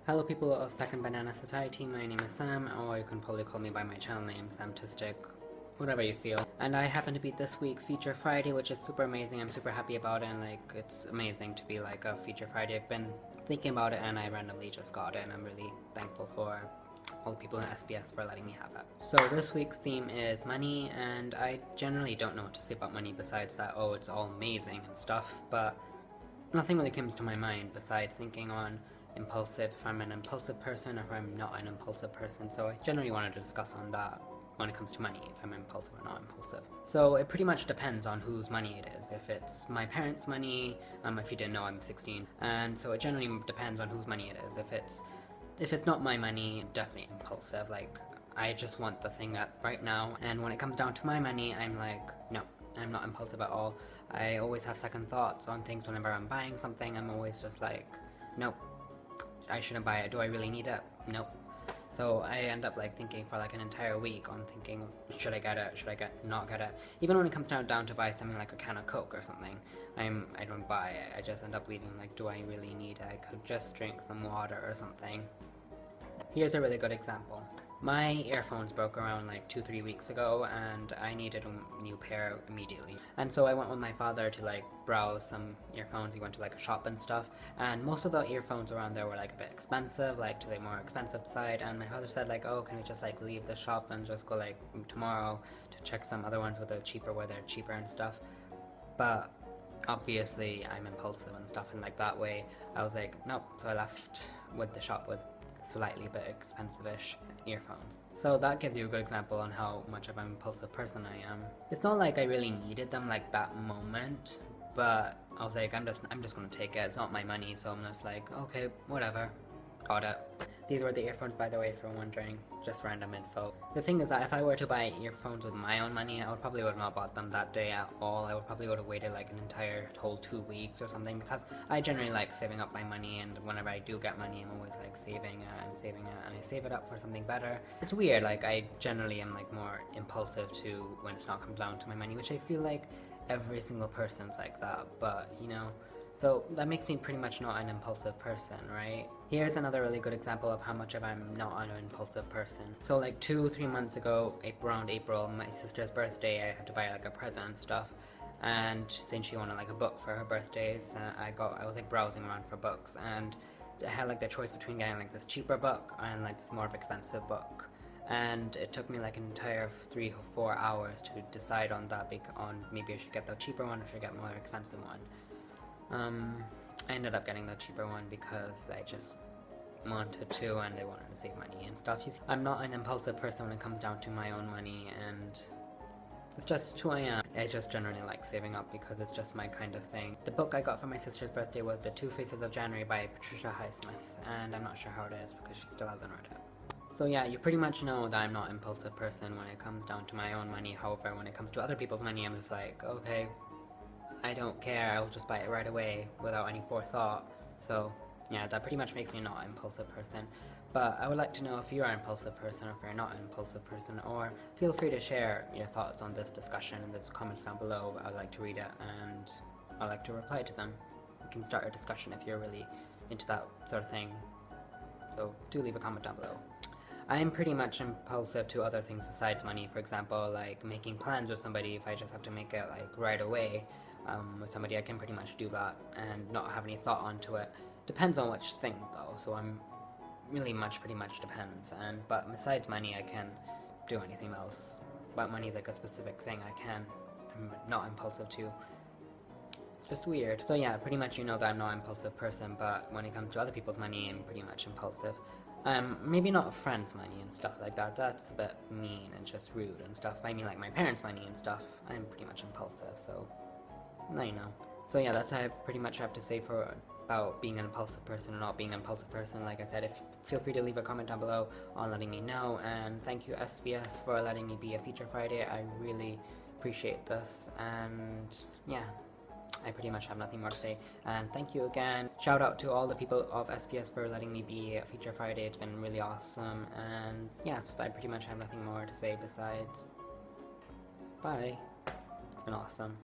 Hello people of Second Banana Society, my name is Sam, or you can probably call me by my channel name, Samtistic, whatever you feel. And I happen to be this week's Feature Friday, which is super amazing. I'm super happy about it, and like it's amazing to be like a Feature Friday. I've been thinking about it and I randomly just got it, and I'm really thankful for all the people in SBS for letting me have it. So this week's theme is money, and I generally don't know what to say about money besides that, oh, it's all amazing and stuff, but nothing really comes to my mind besides thinking on impulsive, if I'm an impulsive person or if I'm not an impulsive person. So I generally wanted to discuss on that when it comes to money, if I'm impulsive or not impulsive. So it pretty much depends on whose money it is. If it's my parents' money, if you didn't know, I'm 16, and so it generally depends on whose money it is. If it's not my money, definitely impulsive. Like, I just want the thing right now, and when it comes down to my money, I'm like, no, I'm not impulsive at all. I always have second thoughts on things whenever I'm buying something. I'm always just like, nope, I shouldn't buy it. Do I really need it? Nope. So I end up like thinking for like an entire week on thinking, should I get it? Should I not get it? Even when it comes down to buy something like a can of Coke or something, I don't buy it. I just end up leaving like, do I really need it? I could just drink some water or something. Here's a really good example. My earphones broke around like 2-3 weeks ago, and I needed a new pair immediately. And so I went with my father to like browse some earphones. He went to like a shop and stuff, and most of the earphones around there were like a bit expensive, like to the more expensive side. And my father said like, oh, can we just like leave the shop and just go like tomorrow to check some other ones with a cheaper, where they're cheaper and stuff. But obviously I'm impulsive and stuff, and like that way I was like, nope. So I left with the shop with slightly bit expensive-ish earphones. So that gives you a good example on how much of an impulsive person I am. It's not like I really needed them like that moment, but I was like, I'm just gonna take it. It's not my money, so I'm just like, okay, whatever, got it. These were the earphones, by the way, if you're wondering, just random info. The thing is that if I were to buy earphones with my own money, I would probably would have not bought them that day at all. I would probably would have waited like an entire whole 2 weeks or something, because I generally like saving up my money, and whenever I do get money, I'm always like saving it, and I save it up for something better. It's weird, like I generally am like more impulsive to when it's not come down to my money, which I feel like every single person's like that, but you know. So that makes me pretty much not an impulsive person, right? Here's another really good example of how much of I'm not an impulsive person. So like 2-3 months ago, around April, my sister's birthday, I had to buy like a present and stuff. And since she wanted like a book for her birthdays, I was like browsing around for books, and I had like the choice between getting like this cheaper book and like this more expensive book. And it took me like an entire 3 or 4 hours to decide on that, on maybe I should get the cheaper one or should I get the more expensive one. I ended up getting the cheaper one because I just wanted to, and I wanted to save money and stuff. You see, I'm not an impulsive person when it comes down to my own money, and it's just who I am. I just generally like saving up because it's just my kind of thing. The book I got for my sister's birthday was The Two Faces of January by Patricia Highsmith, and I'm not sure how it is because she still hasn't read it. So yeah, you pretty much know that I'm not an impulsive person when it comes down to my own money. However, when it comes to other people's money, I'm just like, okay, I don't care, I'll just buy it right away without any forethought. So yeah, that pretty much makes me not an impulsive person. But I would like to know if you are an impulsive person or if you're not an impulsive person, or feel free to share your thoughts on this discussion in the comments down below. I'd like to read it and I'd like to reply to them. We can start a discussion if you're really into that sort of thing. So do leave a comment down below. I'm pretty much impulsive to other things besides money. For example, like making plans with somebody. If I just have to make it like right away with somebody, I can pretty much do that and not have any thought onto it. Depends on which thing though, so I'm really pretty much depends. But besides money, I can do anything else. But money is like a specific thing I'm not impulsive to. It's just weird. So yeah, pretty much you know that I'm not an impulsive person, but when it comes to other people's money, I'm pretty much impulsive. Maybe not friends' money and stuff like that. That's a bit mean and just rude and stuff. I mean like my parents' money and stuff. I'm pretty much impulsive, so now you know. So yeah, that's how I pretty much have to say about being an impulsive person or not being an impulsive person. Like I said, feel free to leave a comment down below on letting me know, and thank you SBS for letting me be a Feature Friday. I really appreciate this, and yeah, I pretty much have nothing more to say, and thank you again. Shout out to all the people of SBS for letting me be a Feature Friday. It's been really awesome, and yeah, so I pretty much have nothing more to say besides bye. It's been awesome.